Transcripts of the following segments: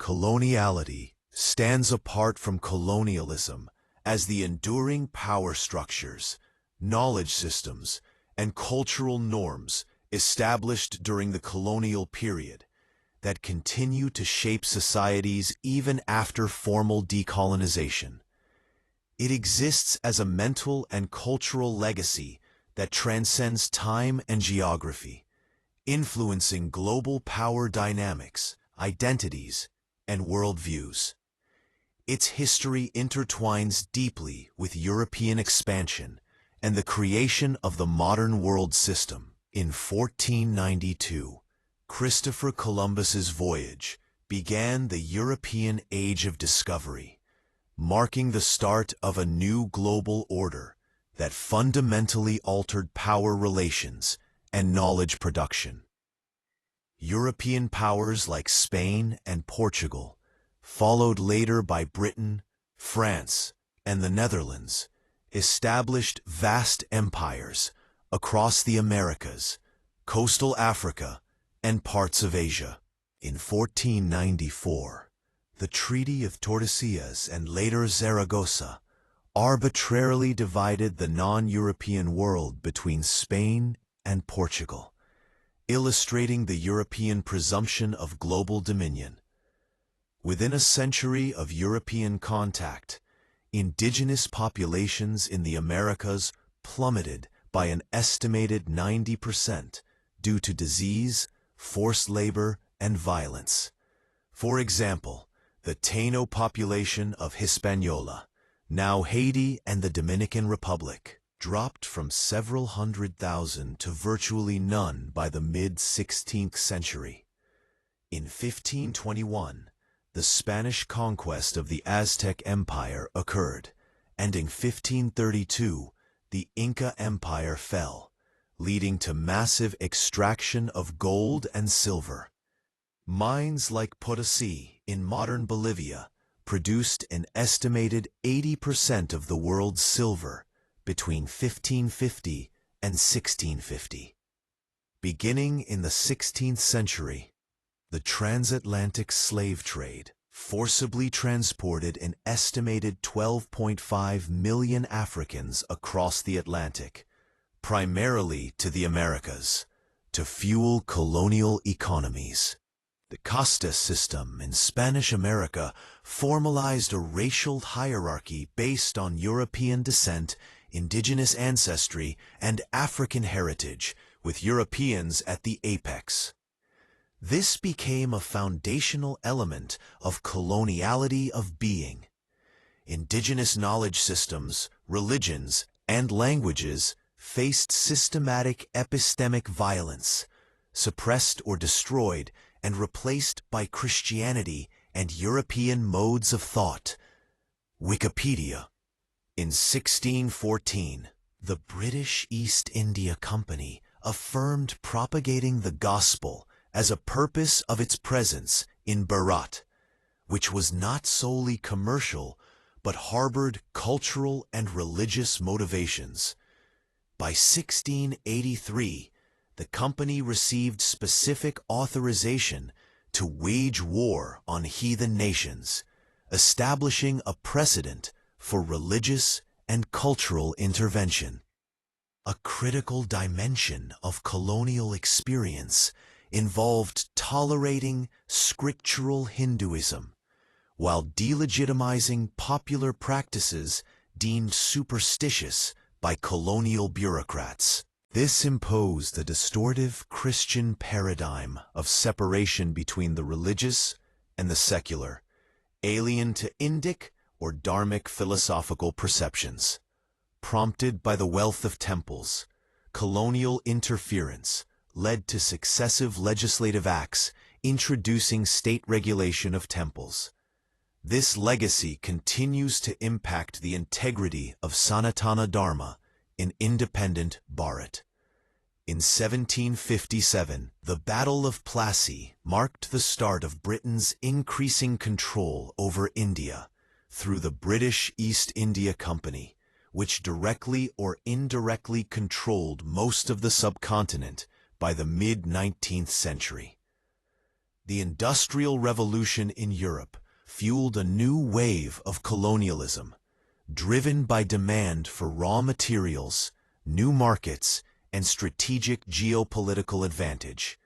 Coloniality stands apart from colonialism as the enduring power structures, knowledge systems, and cultural norms established during the colonial period that continue to shape societies even after formal decolonization. It exists as a mental and cultural legacy that transcends time and geography, influencing global power dynamics, identities, and worldviews. Its history intertwines deeply with European expansion and the creation of the modern world system. In 1492, Christopher Columbus's voyage began the European Age of Discovery, marking the start of a new global order that fundamentally altered power relations and knowledge production. European powers like Spain and Portugal, followed later by Britain, France, and the Netherlands, established vast empires across the Americas, coastal Africa, and parts of Asia. In 1494, the Treaty of Tordesillas and later Zaragoza arbitrarily divided the non-European world between Spain and Portugal, illustrating the European presumption of global dominion. Within a century of European contact, indigenous populations in the Americas plummeted by an estimated 90% due to disease, forced labor, and violence. For example, the Taino population of Hispaniola, now Haiti and the Dominican Republic, dropped from several hundred thousand to virtually none by the mid-16th century. In 1521, the Spanish conquest of the Aztec Empire occurred, and in 1532, the Inca Empire fell, leading to massive extraction of gold and silver. Mines like Potosí in modern Bolivia produced an estimated 80% of the world's silver between 1550 and 1650. Beginning in the 16th century, the transatlantic slave trade forcibly transported an estimated 12.5 million Africans across the Atlantic, primarily to the Americas, to fuel colonial economies. The casta system in Spanish America formalized a racial hierarchy based on European descent, indigenous ancestry, and African heritage, with Europeans at the apex. This became a foundational element of coloniality of being. Indigenous knowledge systems, religions, and languages faced systematic epistemic violence, suppressed or destroyed, and replaced by Christianity and European modes of thought. Wikipedia. In 1614, the British East India Company affirmed propagating the gospel as a purpose of its presence in Bharat, which was not solely commercial but harbored cultural and religious motivations. By 1683, the company received specific authorization to wage war on heathen nations, establishing a precedent for religious and cultural intervention. A critical dimension of colonial experience involved tolerating scriptural Hinduism, while delegitimizing popular practices deemed superstitious by colonial bureaucrats. This imposed a distortive Christian paradigm of separation between the religious and the secular, alien to Indic or Dharmic philosophical perceptions. Prompted by the wealth of temples, colonial interference led to successive legislative acts introducing state regulation of temples. This legacy continues to impact the integrity of Sanatana Dharma in independent Bharat. In 1757, the Battle of Plassey marked the start of Britain's increasing control over India through the British East India Company, which directly or indirectly controlled most of the subcontinent by the mid-19th century. The Industrial Revolution in Europe fueled a new wave of colonialism, driven by demand for raw materials, new markets, and strategic geopolitical advantage.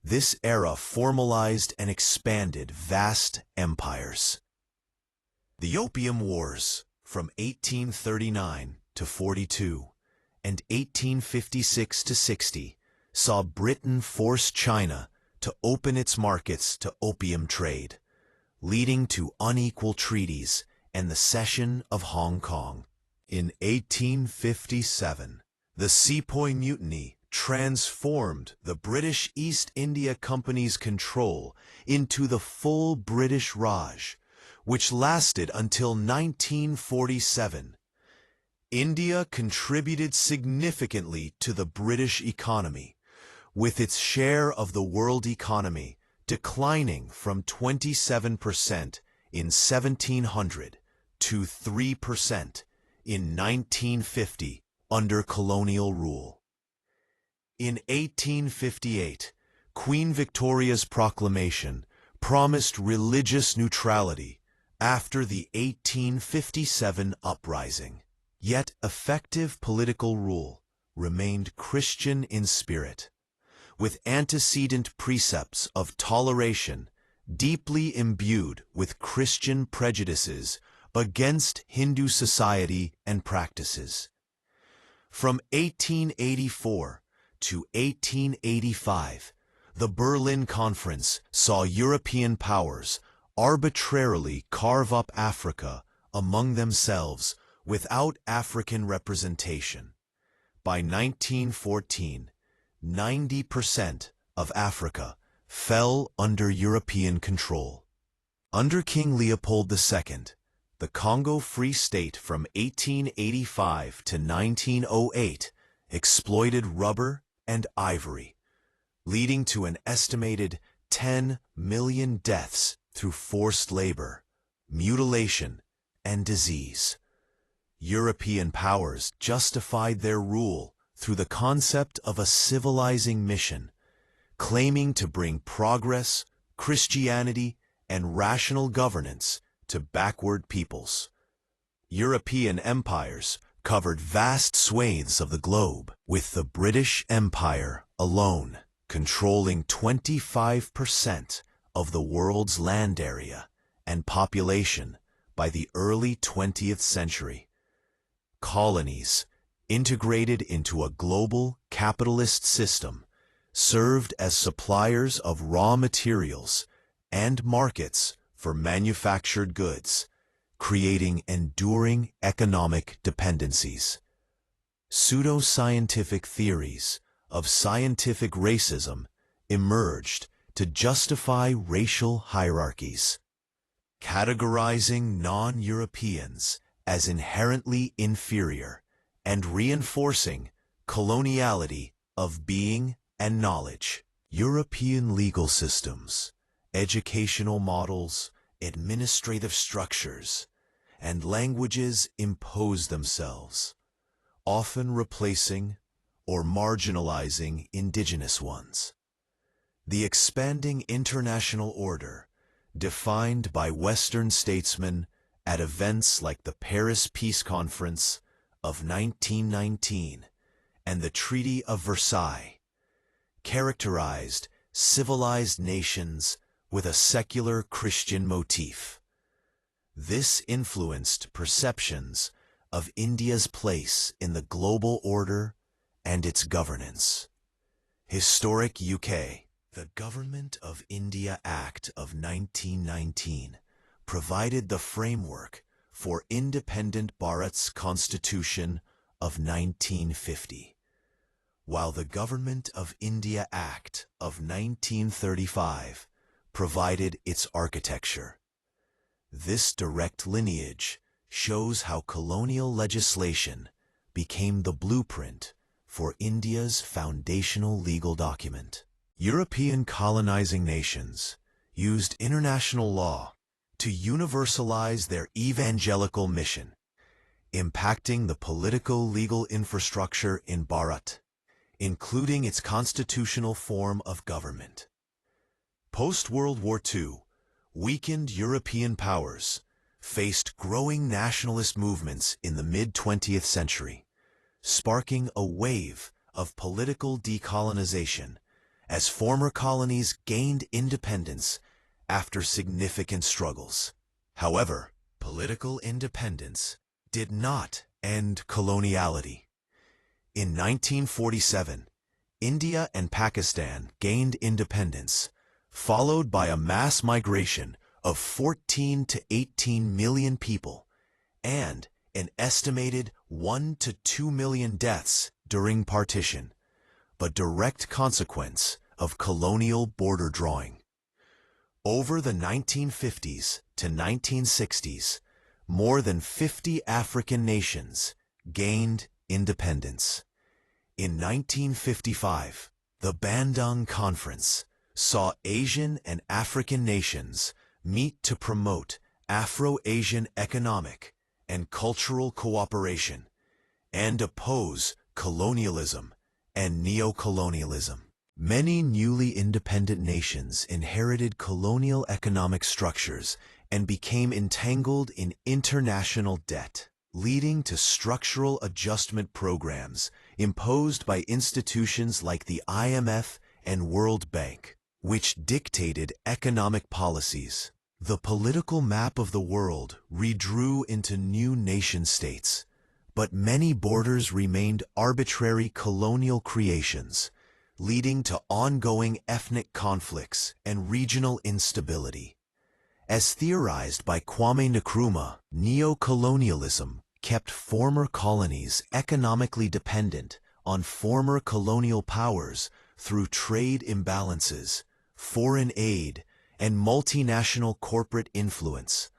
This era formalized and expanded vast empires. The Opium Wars, from 1839 to 42 and 1856 to 60, saw Britain force China to open its markets to opium trade, leading to unequal treaties and the cession of Hong Kong. In 1857, the Sepoy Mutiny transformed the British East India Company's control into the full British Raj, which lasted until 1947. India contributed significantly to the British economy, with its share of the world economy declining from 27% in 1700 to 3% in 1950 under colonial rule. In 1858, Queen Victoria's proclamation promised religious neutrality after the 1857 uprising. Yet effective political rule remained Christian in spirit, with antecedent precepts of toleration deeply imbued with Christian prejudices against Hindu society and practices. From 1884 to 1885, the Berlin Conference saw European powers arbitrarily carve up Africa among themselves without African representation. By 1914, 90% of Africa fell under European control. Under King Leopold II, the Congo Free State from 1885 to 1908 exploited rubber and ivory, leading to an estimated 10 million deaths through forced labor, mutilation, and disease. European powers justified their rule through the concept of a civilizing mission, claiming to bring progress, Christianity, and rational governance to backward peoples. European empires covered vast swathes of the globe, with the British Empire alone controlling 25% of the world's land area and population by the early 20th century. Colonies, integrated into a global capitalist system, served as suppliers of raw materials and markets for manufactured goods, creating enduring economic dependencies. Pseudo-scientific theories of scientific racism emerged to justify racial hierarchies, categorizing non-Europeans as inherently inferior and reinforcing coloniality of being and knowledge. European legal systems, educational models, administrative structures, and languages impose themselves, often replacing or marginalizing indigenous ones. The expanding international order, defined by Western statesmen at events like the Paris Peace Conference of 1919 and the Treaty of Versailles, characterized civilized nations with a secular Christian motif. This influenced perceptions of India's place in the global order and its governance. Historic UK. The Government of India Act of 1919 provided the framework for independent Bharat's Constitution of 1950, while the Government of India Act of 1935 provided its architecture. This direct lineage shows how colonial legislation became the blueprint for India's foundational legal document. European colonizing nations used international law to universalize their evangelical mission, impacting the political legal infrastructure in Bharat, including its constitutional form of government. Post-World War II, weakened European powers faced growing nationalist movements in the mid-20th century, sparking a wave of political decolonization as former colonies gained independence after significant struggles. However, political independence did not end coloniality. In 1947, India and Pakistan gained independence, followed by a mass migration of 14 to 18 million people and an estimated 1 to 2 million deaths during partition, a direct consequence of colonial border drawing. Over the 1950s to 1960s, more than 50 African nations gained independence. In 1955, the Bandung Conference saw Asian and African nations meet to promote Afro-Asian economic and cultural cooperation and oppose colonialism and neocolonialism. Many newly independent nations inherited colonial economic structures and became entangled in international debt, leading to structural adjustment programs imposed by institutions like the IMF and World Bank, which dictated economic policies. The political map of the world redrew into new nation-states, but many borders remained arbitrary colonial creations, leading to ongoing ethnic conflicts and regional instability. As theorized by Kwame Nkrumah, neocolonialism kept former colonies economically dependent on former colonial powers through trade imbalances, foreign aid, and multinational corporate influence.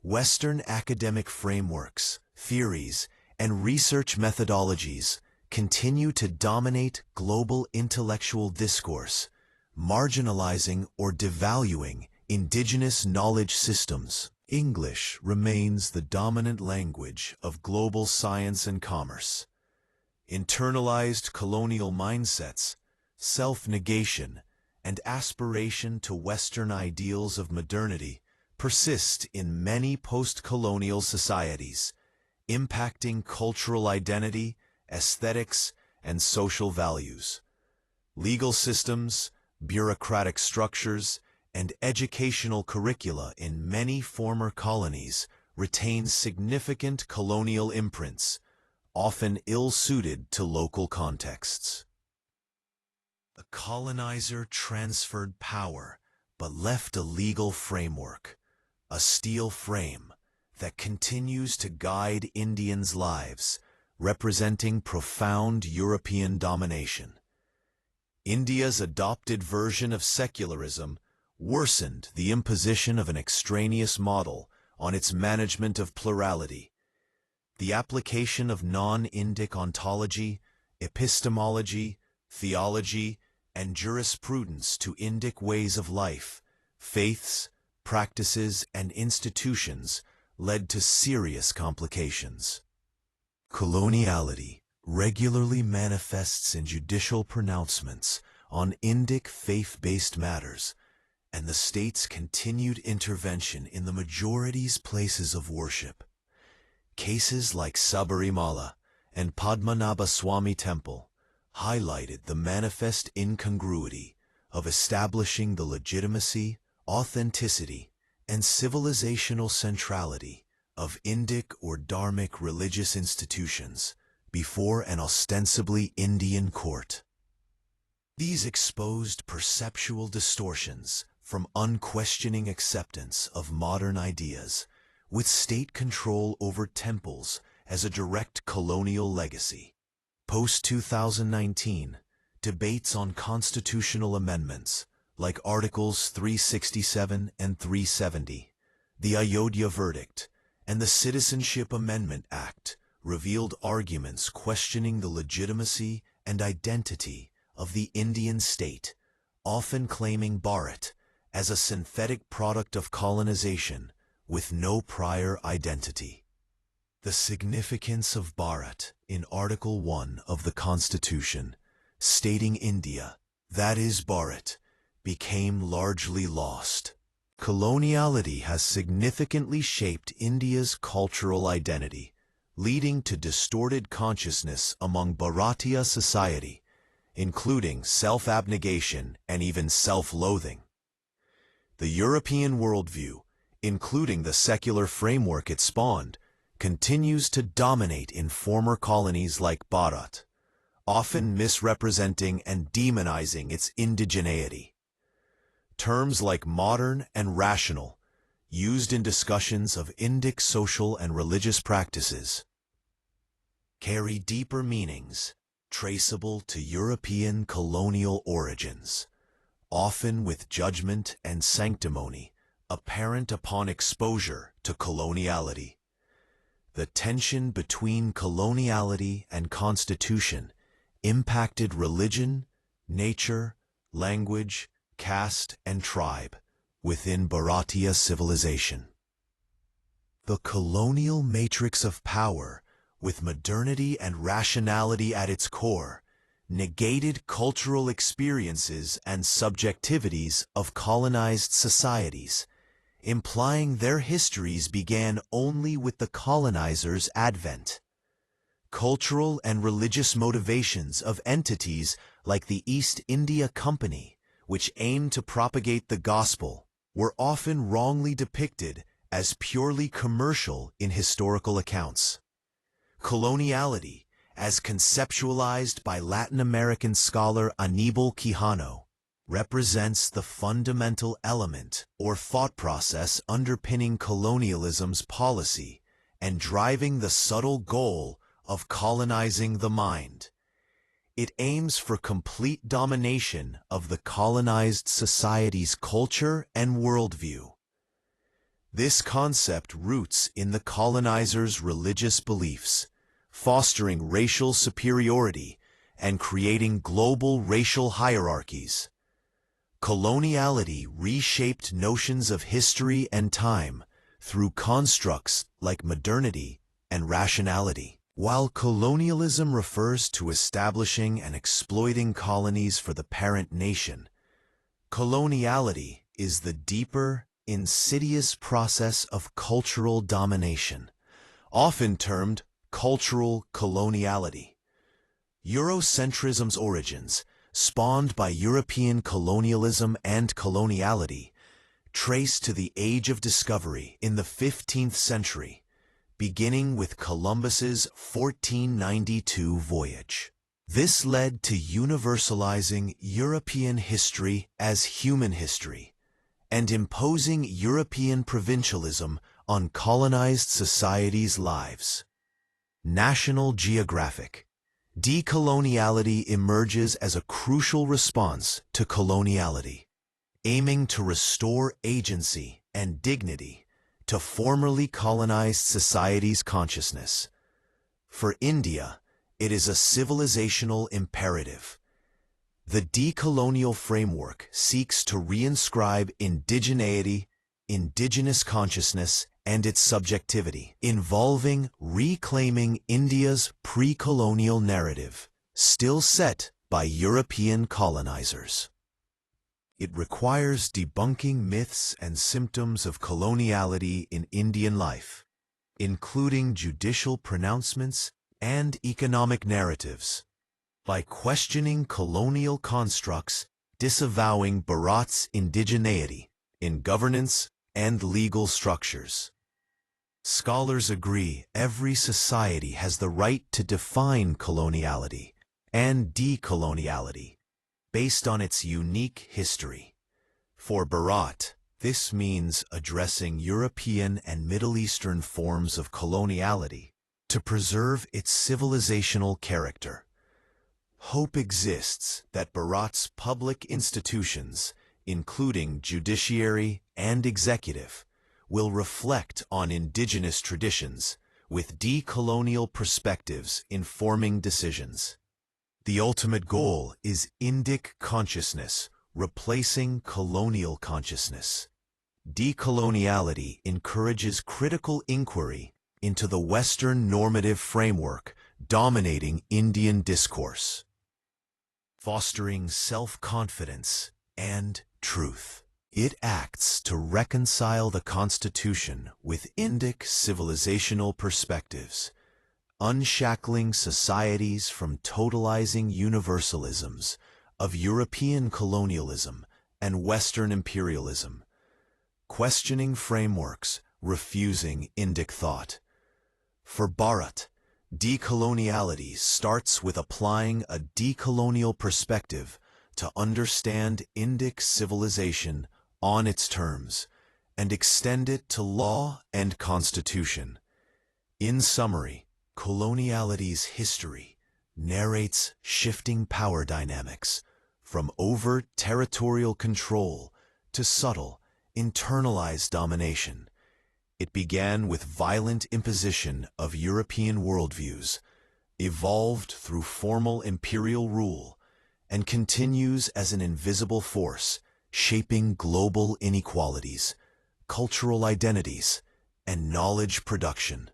Western academic frameworks, theories, and research methodologies continue to dominate global intellectual discourse, marginalizing or devaluing indigenous knowledge systems. English remains the dominant language of global science and commerce. Internalized colonial mindsets, self-negation, and aspiration to Western ideals of modernity persist in many post-colonial societies, impacting cultural identity, aesthetics, and social values. Legal systems, bureaucratic structures, and educational curricula in many former colonies retain significant colonial imprints, often ill-suited to local contexts. The colonizer transferred power, but left a legal framework, a steel frame that continues to guide Indians' lives, representing profound European domination. India's adopted version of secularism worsened the imposition of an extraneous model on its management of plurality. The application of non-Indic ontology, epistemology, theology, and jurisprudence to Indic ways of life, faiths, practices, and institutions led to serious complications. Coloniality regularly manifests in judicial pronouncements on Indic faith-based matters, and the state's continued intervention in the majority's places of worship. Cases like Sabarimala and Padmanabha Swami Temple highlighted the manifest incongruity of establishing the legitimacy, authenticity, and civilizational centrality of Indic or Dharmic religious institutions before an ostensibly Indian court. These exposed perceptual distortions from unquestioning acceptance of modern ideas, with state control over temples as a direct colonial legacy. Post-2019, debates on constitutional amendments, like Articles 367 and 370, the Ayodhya Verdict, and the Citizenship Amendment Act, revealed arguments questioning the legitimacy and identity of the Indian state, often claiming Bharat as a synthetic product of colonization with no prior identity. The significance of Bharat in Article 1 of the Constitution, stating India, that is Bharat, became largely lost. Coloniality has significantly shaped India's cultural identity, leading to distorted consciousness among Bharatiya society, including self-abnegation and even self-loathing. The European worldview, including the secular framework it spawned, continues to dominate in former colonies like Bharat, often misrepresenting and demonizing its indigeneity. Terms like modern and rational, used in discussions of Indic social and religious practices, carry deeper meanings traceable to European colonial origins, often with judgment and sanctimony apparent upon exposure to coloniality. The tension between coloniality and constitution impacted religion, nature, language, caste, and tribe within Bharatiya civilization. The colonial matrix of power, with modernity and rationality at its core, negated cultural experiences and subjectivities of colonized societies, implying their histories began only with the colonizers' advent. Cultural and religious motivations of entities like the East India Company, which aimed to propagate the gospel, were often wrongly depicted as purely commercial in historical accounts. Coloniality, as conceptualized by Latin American scholar Aníbal Quijano, represents the fundamental element or thought process underpinning colonialism's policy and driving the subtle goal of colonizing the mind. It aims for complete domination of the colonized society's culture and worldview. This concept roots in the colonizers' religious beliefs, fostering racial superiority and creating global racial hierarchies. Coloniality reshaped notions of history and time through constructs like modernity and rationality. While colonialism refers to establishing and exploiting colonies for the parent nation, coloniality is the deeper, insidious process of cultural domination, often termed cultural coloniality. Eurocentrism's origins, spawned by European colonialism and coloniality, trace to the Age of Discovery in the 15th century, beginning with Columbus's 1492 voyage. This led to universalizing European history as human history and imposing European provincialism on colonized societies' lives. National Geographic. Decoloniality emerges as a crucial response to coloniality, aiming to restore agency and dignity to formerly colonized societies' consciousness. For India, it is a civilizational imperative. The decolonial framework seeks to reinscribe indigeneity, indigenous consciousness, and its subjectivity, involving reclaiming India's pre-colonial narrative, still set by European colonizers. It requires debunking myths and symptoms of coloniality in Indian life, including judicial pronouncements and economic narratives. By questioning colonial constructs, disavowing Bharat's indigeneity in governance and legal structures. Scholars agree every society has the right to define coloniality and decoloniality based on its unique history. For Bharat, this means addressing European and Middle Eastern forms of coloniality to preserve its civilizational character. Hope exists that Bharat's public institutions, including judiciary and executive, will reflect on indigenous traditions, with decolonial perspectives informing decisions. The ultimate goal is Indic consciousness, replacing colonial consciousness. Decoloniality encourages critical inquiry into the Western normative framework dominating Indian discourse, fostering self-confidence and truth. It acts to reconcile the Constitution with Indic civilizational perspectives, unshackling societies from totalizing universalisms of European colonialism and Western imperialism, questioning frameworks, refusing Indic thought. For Bharat, decoloniality starts with applying a decolonial perspective to understand Indic civilization on its terms and extend it to law and constitution. In summary, coloniality's history narrates shifting power dynamics from overt territorial control to subtle, internalized domination. It began with violent imposition of European worldviews, evolved through formal imperial rule, and continues as an invisible force shaping global inequalities, cultural identities, and knowledge production.